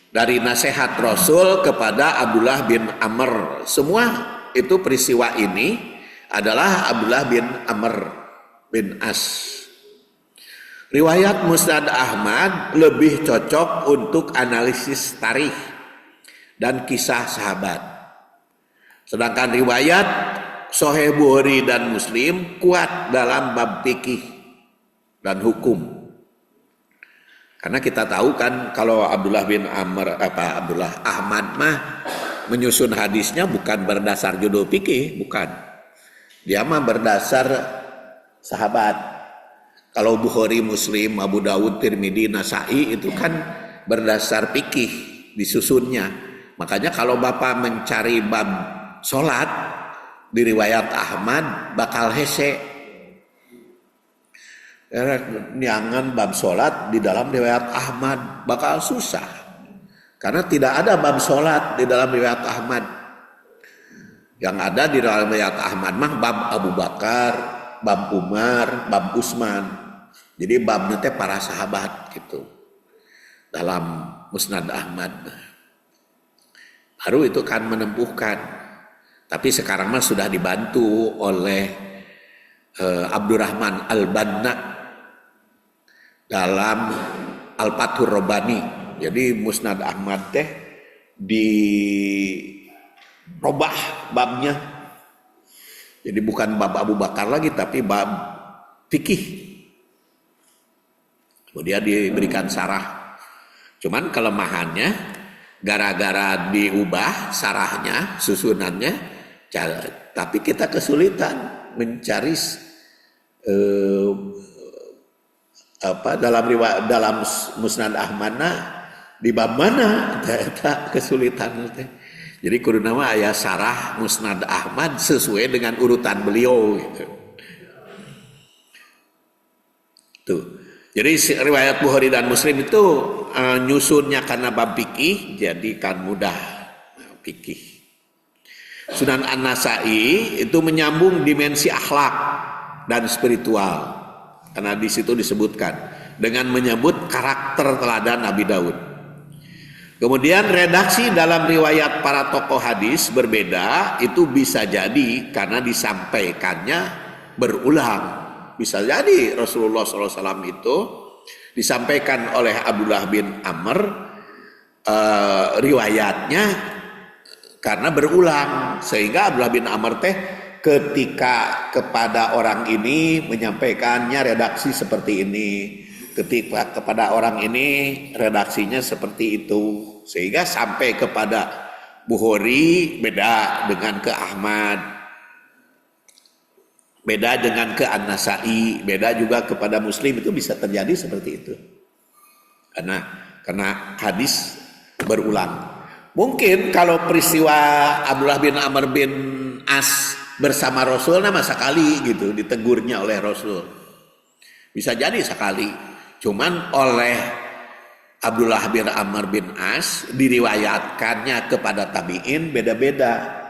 Speaker 1: dari nasihat Rasul kepada Abdullah bin Amr. Semua itu peristiwa ini adalah Abdullah bin Amr bin As. Riwayat Musnad Ahmad lebih cocok untuk analisis tarikh dan kisah sahabat. Sedangkan riwayat Sahih Bukhari dan Muslim kuat dalam bab fikih dan hukum. Karena kita tahu kan kalau Abdullah Ahmad mah menyusun hadisnya bukan berdasar judul fikih, bukan. Dia mah berdasar sahabat. Kalau Bukhari, Muslim, Abu Dawud, Tirmidzi, Nasai itu kan berdasar fikih disusunnya. Makanya kalau Bapak mencari bab sholat di riwayat Ahmad bakal hese. Jangan bab sholat di dalam riwayat Ahmad bakal susah. Karena tidak ada bab sholat di dalam riwayat Ahmad. Yang ada di dalam riwayat Ahmad mah bab Abu Bakar, bab Umar, bab Utsman. Jadi babnya teh para sahabat gitu dalam Musnad Ahmad. baru itu kan menempuhkan. Tapi sekarang mah sudah dibantu oleh Abdurrahman Al-Banna dalam Al-Fathur Rabbani. Jadi Musnad Ahmad teh dirobah babnya. Jadi bukan bab Abu Bakar lagi tapi bab fikih. Kemudian diberikan sarah. Cuman kelemahannya gara-gara diubah sarahnya, susunannya, tapi kita kesulitan mencari dalam Musnad Ahmad di bab mana tak kesulitan. Jadi kudu nama aya sarah Musnad Ahmad sesuai dengan urutan beliau gitu. Tuh. Jadi riwayat Bukhari dan Muslim itu nyusunnya karena bab fikih, jadi kan mudah fikih. Sunan An-Nasai itu menyambung dimensi akhlak dan spiritual. Karena di situ disebutkan dengan menyebut karakter teladan Nabi Daud. Kemudian redaksi dalam riwayat para tokoh hadis berbeda, itu bisa jadi karena disampaikannya berulang. Bisa jadi Rasulullah SAW itu disampaikan oleh Abdullah bin Amr riwayatnya karena berulang, sehingga Abdullah bin Amr teh ketika kepada orang ini menyampaikannya redaksi seperti ini, ketika kepada orang ini redaksinya seperti itu, sehingga sampai kepada Bukhari beda dengan ke Ahmad, beda dengan ke An-Nasai, beda juga kepada Muslim. Itu bisa terjadi seperti itu karena hadis berulang. Mungkin kalau peristiwa Abdullah bin Amr bin As bersama Rasul nama sekali gitu ditegurnya oleh Rasul, bisa jadi sekali. Cuman oleh Abdullah bin Amr bin As diriwayatkannya kepada tabi'in beda-beda.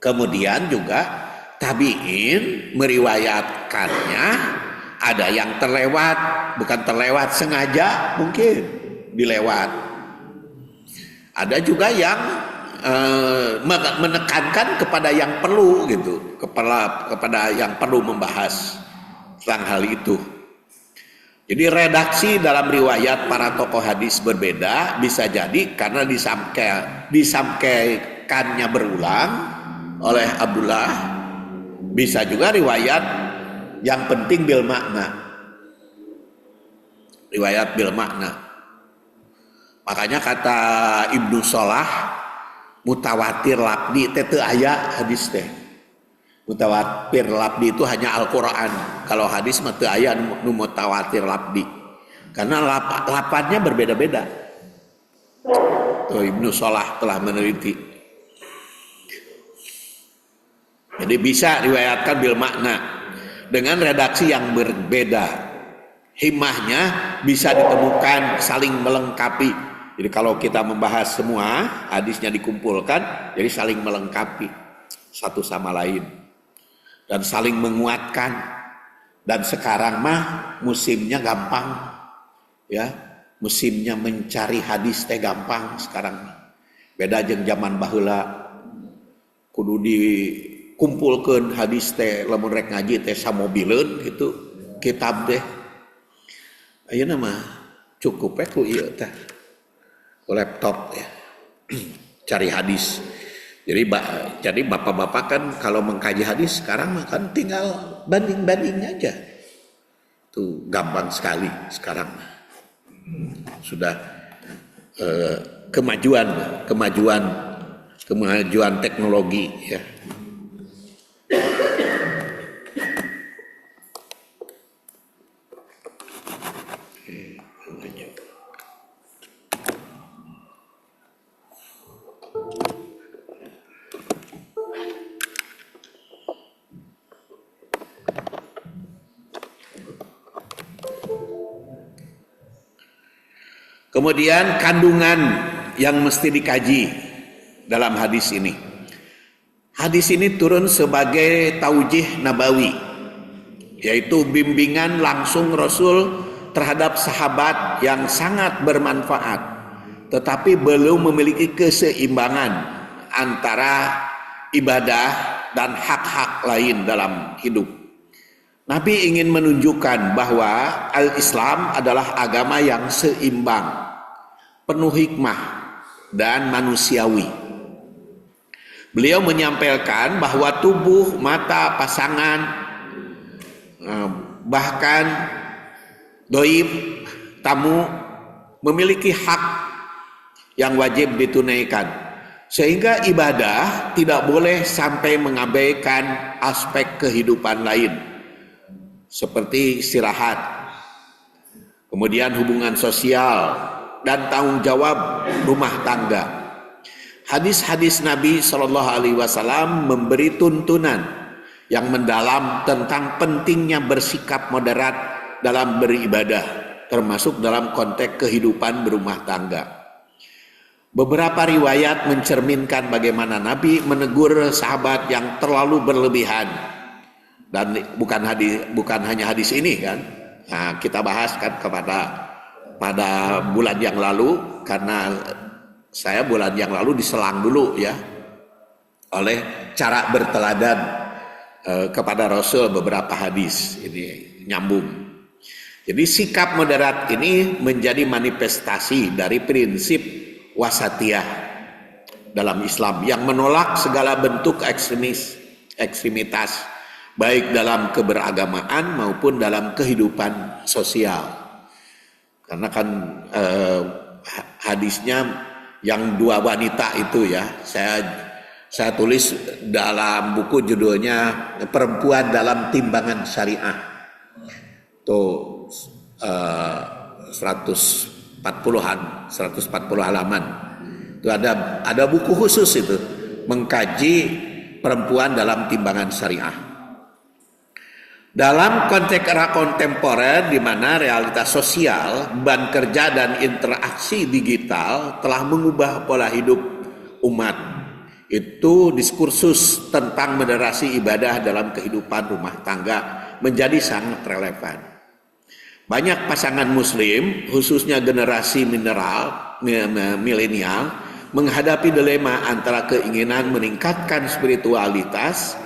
Speaker 1: Kemudian juga tabi'in meriwayatkannya ada yang terlewat, bukan terlewat sengaja, mungkin dilewat. Ada juga yang menekankan kepada yang perlu gitu, kepada yang perlu membahas tentang hal itu. Jadi redaksi dalam riwayat para tokoh hadis berbeda, bisa jadi karena disampaikannya berulang oleh Abdullah, bisa juga riwayat yang penting bil makna, riwayat bil makna. Makanya kata Ibnu Salah, mutawatir labdi teh teu aya hadis teh. Mutawatir labdi itu hanya Al-Qur'an. Kalau hadis mah teu aya nu mutawatir labdi. Karena lapannya berbeda-beda. Tuh Ibnu Salah telah meneliti. Jadi bisa riwayatkan bil makna dengan redaksi yang berbeda. Himahnya bisa ditemukan saling melengkapi. Jadi kalau kita membahas semua hadisnya dikumpulkan, jadi saling melengkapi satu sama lain dan saling menguatkan. Dan sekarang mah musimnya gampang, ya, musimnya mencari hadis teh gampang sekarang. Beda jeung zaman baheula, kudu dikumpulkeun hadis teh lamun rek ngaji teh samobileun gitu, kitab teh. Ayeuna mah cukup ku ieu teh laptop ya. Cari hadis. Jadi bapak-bapak kan kalau mengkaji hadis sekarang mah kan tinggal banding-banding aja. Tuh gampang sekali sekarang. Sudah kemajuan teknologi ya. Kemudian kandungan yang mesti dikaji dalam hadis ini. Hadis ini turun sebagai taujih nabawi, yaitu bimbingan langsung Rasul terhadap sahabat yang sangat bermanfaat tetapi belum memiliki keseimbangan antara ibadah dan hak-hak lain dalam hidup. Nabi ingin menunjukkan bahwa Al-Islam adalah agama yang seimbang, penuh hikmah dan manusiawi. Beliau menyampaikan bahwa tubuh, mata, pasangan, bahkan doib, tamu memiliki hak yang wajib ditunaikan, sehingga ibadah tidak boleh sampai mengabaikan aspek kehidupan lain seperti istirahat, kemudian hubungan sosial dan tanggung jawab rumah tangga. Hadis-hadis Nabi Shallallahu Alaihi Wasallam memberi tuntunan yang mendalam tentang pentingnya bersikap moderat dalam beribadah, termasuk dalam konteks kehidupan berumah tangga. Beberapa riwayat mencerminkan bagaimana Nabi menegur sahabat yang terlalu berlebihan, dan bukan hanya hadis ini kan. Nah, kita bahas kan pada bulan yang lalu, karena saya bulan yang lalu diselang dulu ya oleh cara berteladan kepada Rasul beberapa hadis ini nyambung. Jadi sikap moderat ini menjadi manifestasi dari prinsip wasatiyah dalam Islam yang menolak segala bentuk ekstremitas baik dalam keberagamaan maupun dalam kehidupan sosial. Karena kan hadisnya yang dua wanita itu ya, saya tulis dalam buku judulnya Perempuan dalam Timbangan Syariah. Tuh 140 halaman. Itu ada buku khusus itu mengkaji perempuan dalam timbangan syariah. Dalam konteks era kontemporer di mana realitas sosial, beban kerja dan interaksi digital telah mengubah pola hidup umat, itu diskursus tentang moderasi ibadah dalam kehidupan rumah tangga menjadi sangat relevan. Banyak pasangan muslim, khususnya generasi milenial, menghadapi dilema antara keinginan meningkatkan spiritualitas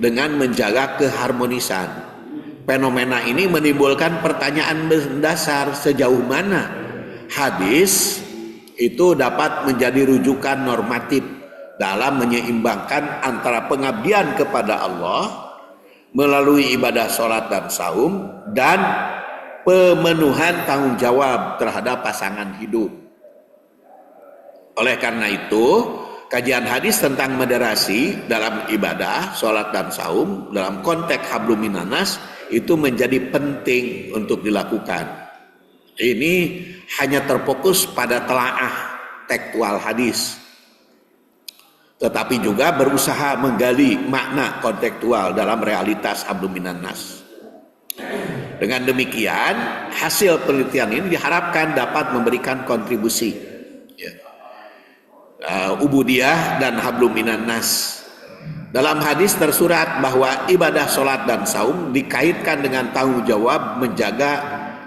Speaker 1: dengan menjaga keharmonisan. Fenomena ini menimbulkan pertanyaan mendasar, sejauh mana hadis itu dapat menjadi rujukan normatif dalam menyeimbangkan antara pengabdian kepada Allah melalui ibadah sholat dan saum dan pemenuhan tanggung jawab terhadap pasangan hidup. Oleh karena itu, kajian hadis tentang moderasi dalam ibadah, sholat dan saum dalam konteks hablum minanas itu menjadi penting untuk dilakukan. Ini hanya terfokus pada telaah tekstual hadis, tetapi juga berusaha menggali makna kontekstual dalam realitas hablum minanas. Dengan demikian, hasil penelitian ini diharapkan dapat memberikan kontribusi ubudiyah dan hablum minanas. Dalam hadis tersurat bahwa ibadah sholat dan saum dikaitkan dengan tanggung jawab menjaga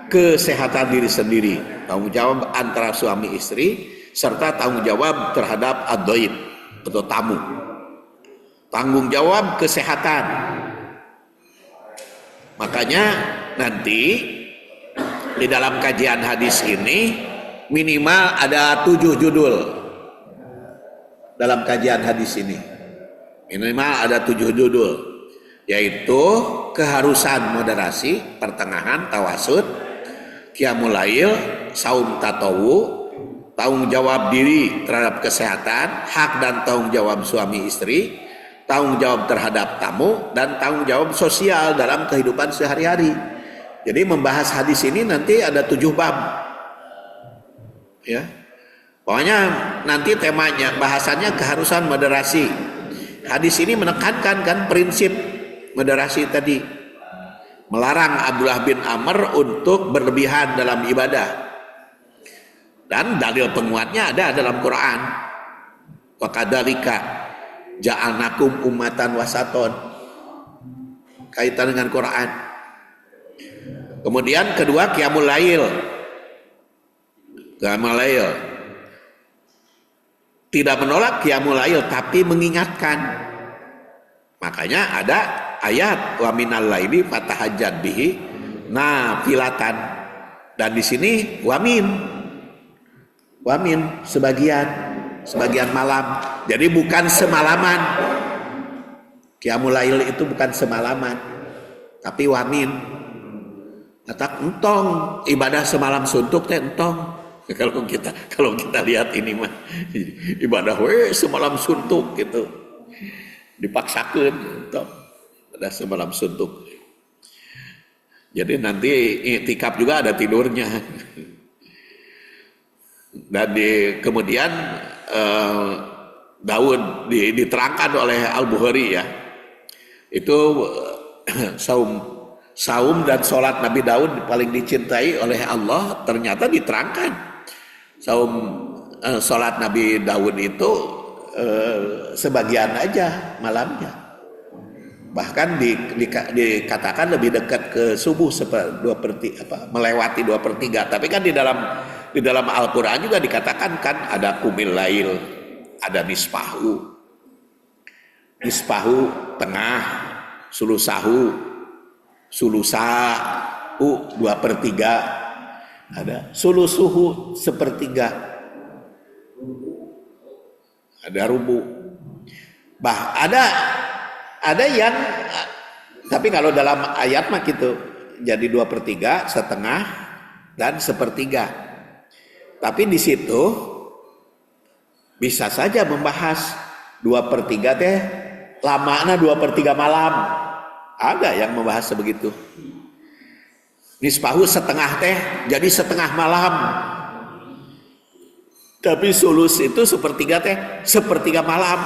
Speaker 1: kesehatan diri sendiri, tanggung jawab antara suami istri, serta tanggung jawab terhadap ad-dhaif atau tamu, tanggung jawab kesehatan. Makanya nanti di dalam kajian hadis ini minimal ada 7 judul dalam kajian hadis ini. Minimal ada 7 judul, yaitu keharusan moderasi, pertengahan, tawasud, qiyamul lail, saum tatawu, tanggung jawab diri terhadap kesehatan, hak dan tanggung jawab suami istri, tanggung jawab terhadap tamu, dan tanggung jawab sosial dalam kehidupan sehari-hari. Jadi membahas hadis ini nanti ada 7 bab. Ya. Pokoknya nanti temanya, bahasannya keharusan moderasi. Hadis ini menekankan kan prinsip moderasi tadi. Melarang Abdullah bin Amr untuk berlebihan dalam ibadah. Dan dalil penguatnya ada dalam Quran. Wa kadzalika ja'alnakum ummatan wasaton. Kaitan dengan Quran. Kemudian kedua qiyamul lail. Qiyamul lail. tidak menolak qiyamul lail tapi mengingatkan. Makanya ada ayat wa minal laili fatahajjad bihi nafilatan, dan di sini wamin sebagian malam. Jadi bukan semalaman. Qiyamul lail itu bukan semalaman, tapi wamin. Kata entong ibadah semalam suntuk teh entong. Kalau kita lihat ini mah ibadah semalam suntuk gitu. Dipaksakan entong ibadah semalam suntuk. Jadi nanti iktikaf juga ada tidurnya. Dan kemudian Daud diterangkan oleh Al-Bukhari ya, itu saum dan sholat Nabi Daud paling dicintai oleh Allah. Ternyata diterangkan sholat Nabi Daud itu sebagian aja malamnya, bahkan dikatakan lebih dekat ke subuh melewati 2/3. Tapi kan di dalam Al-Quran juga dikatakan kan ada kumil lail, ada nisfahu tengah, sulusahu 2/3, ada sulusuhu 1/3, ada rubu. Ada yang, tapi kalau dalam ayat mah gitu, jadi 2/3, setengah, dan 1/3. Tapi di situ bisa saja membahas 2/3 teh lamana 2/3 malam. Ada yang membahas sebegitu. Nisfahu setengah teh jadi setengah malam. Tapi sulus itu 1/3 teh 1/3 malam.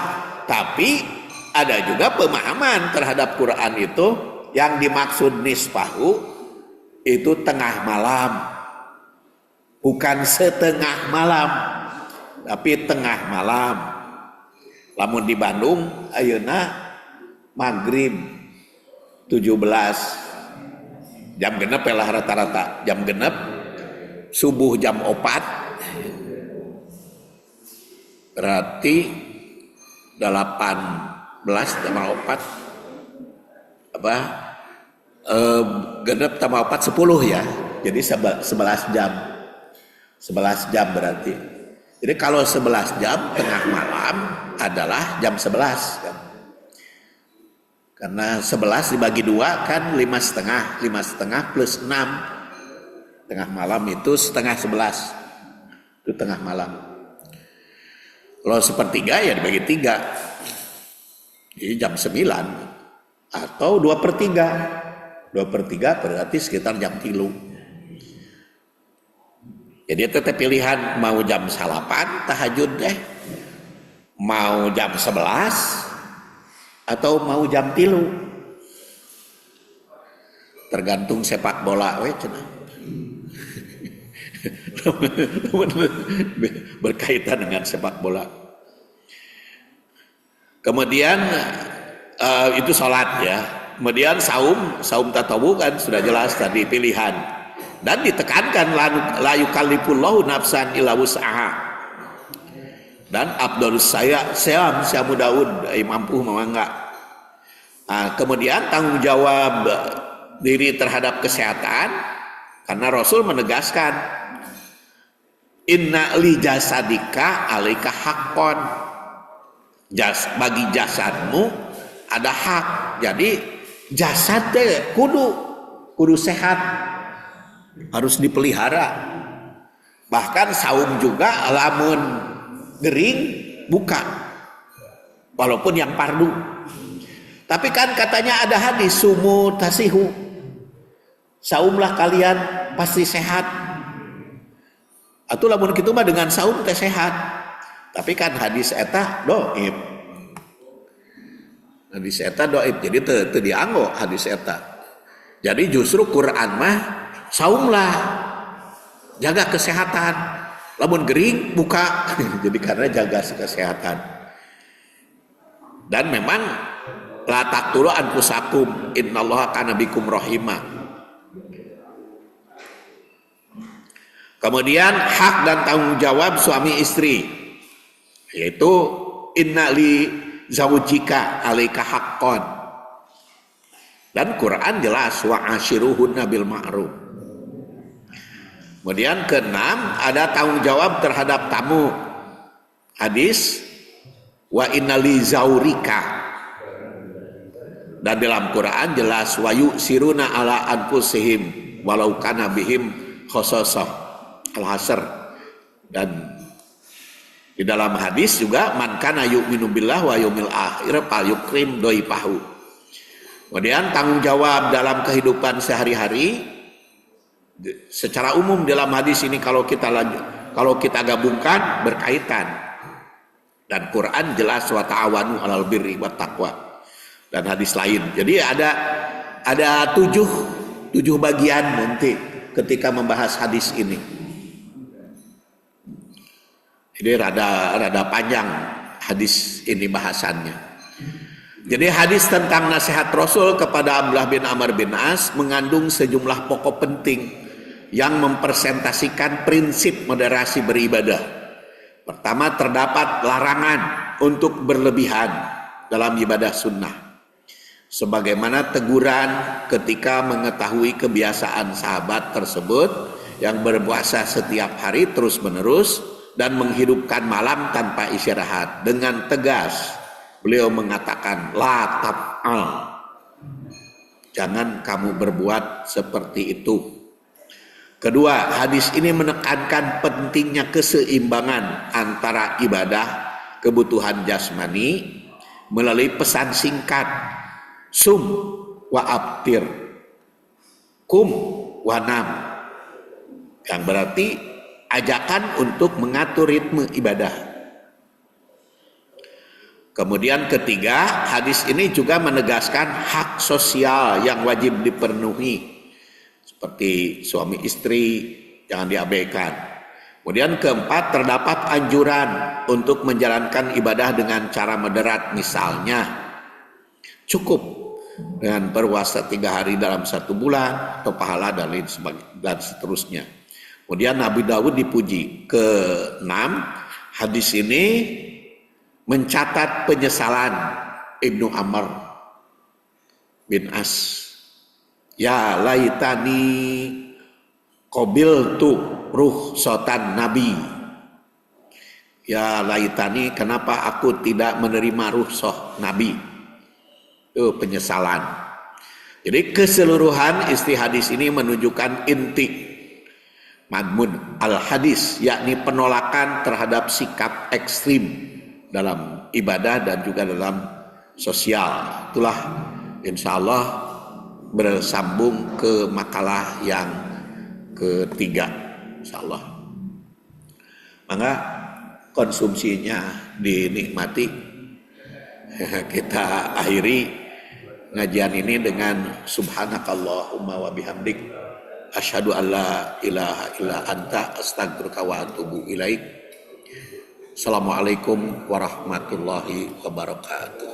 Speaker 1: Tapi ada juga pemahaman terhadap Quran itu yang dimaksud nisfahu itu tengah malam. Bukan setengah malam, tapi tengah malam. Lamun di Bandung ayeuna maghrib 17 jam genep lah rata-rata, jam genep, subuh jam 4, berarti 18 tambah 4 genep tambah 4 10 ya, jadi 11 jam. 11 jam berarti. Jadi kalau 11 jam tengah malam adalah jam 11 kan. Karena 11 dibagi 2 kan 5,5. 5,5 plus 6. Tengah malam itu setengah 11. Itu tengah malam. Kalau 1/3 ya dibagi 3. Jadi jam 9 atau 2/3. 2/3 berarti sekitar jam 3. Jadi tetap pilihan mau jam 8 tahajud deh, mau jam 11 atau mau jam 3. Tergantung sepak bola we cenah. Berkaitan dengan sepak bola. Kemudian itu sholat ya. Kemudian saum tatawu kan sudah jelas tadi pilihan. Dan ditekankan la yukallifullahu nafsan illa wus'aha. Dan afdhalus syamu Daud mampu mau enggak. Nah, kemudian tanggung jawab diri terhadap kesehatan, karena Rasul menegaskan inna li jasadika alaika haqqon. Bagi jasadmu ada hak. Jadi jasad teh kudu sehat, harus dipelihara. Bahkan saum juga lamun gering buka, walaupun yang fardu. Tapi kan katanya ada hadis sumu tasihu, saumlah kalian pasti sehat. Atau lamun kitu mah dengan saum teh sehat. Tapi kan hadis eta doib. Hadis eta doib, jadi teu dianggo hadis eta. Jadi justru Quran mah saumlah, jaga kesehatan. Lamun gering buka. Jadi karena jaga kesehatan. Dan memang la taqtulu anfusakum innallaha kana bikum rahimah. Kemudian hak dan tanggung jawab suami istri. yaitu inna li zaujika alaika haqqan. Dan Quran jelas wa ashiruhunna bil ma'ruf. Kemudian keenam ada tanggung jawab terhadap tamu. Hadis wa inna li zaurika. Dan dalam Quran jelas wa yusiruna ala anfusihim walau kana bihim khososah. Al-Hasr. Dan di dalam hadis juga man kana yu'minu billah wa yaumil akhir fal yukrim dhaifahu. Kemudian tanggung jawab dalam kehidupan sehari-hari secara umum dalam hadis ini kalau kita gabungkan berkaitan. Dan Quran jelas wa ta'awanu 'alal birri wat taqwa. Dan hadis lain. Jadi ada tujuh bagian nanti ketika membahas hadis ini. Jadi rada panjang hadis ini bahasannya. Jadi hadis tentang nasihat Rasul kepada Abdullah bin Amr bin As mengandung sejumlah pokok penting yang mempresentasikan prinsip moderasi beribadah. Pertama, terdapat larangan untuk berlebihan dalam ibadah sunnah. Sebagaimana teguran ketika mengetahui kebiasaan sahabat tersebut yang berpuasa setiap hari terus-menerus dan menghidupkan malam tanpa istirahat. Dengan tegas beliau mengatakan la taf'al, jangan kamu berbuat seperti itu. Kedua, hadis ini menekankan pentingnya keseimbangan antara ibadah kebutuhan jasmani melalui pesan singkat sum wa abtir, kum wa nam, yang berarti ajakan untuk mengatur ritme ibadah. Kemudian ketiga, hadis ini juga menegaskan hak sosial yang wajib dipenuhi, seperti suami istri jangan diabaikan. Kemudian keempat, terdapat anjuran untuk menjalankan ibadah dengan cara moderat, misalnya cukup dengan berpuasa 3 hari dalam 1 bulan atau pahala dan lain sebagainya dan seterusnya. Kemudian Nabi Dawud dipuji. Keenam, hadis ini mencatat penyesalan Ibnu Amr bin As. Ya laitani qabiltu rukhsatan Nabi. Ya laitani, kenapa aku tidak menerima rukhsah Nabi? Itu penyesalan. Jadi keseluruhan isi hadis ini menunjukkan inti madmun al-hadis, yakni penolakan terhadap sikap ekstrim dalam ibadah dan juga dalam sosial. Itulah insya Allah bersambung ke makalah yang ketiga, insya Allah. Maka konsumsinya dinikmati. Kita akhiri ngajian ini dengan subhanakallahumma wa bihamdik asyhadu an la ilaha illa anta astaghfiruka wa atubu ilaik. Assalamualaikum warahmatullahi wabarakatuh.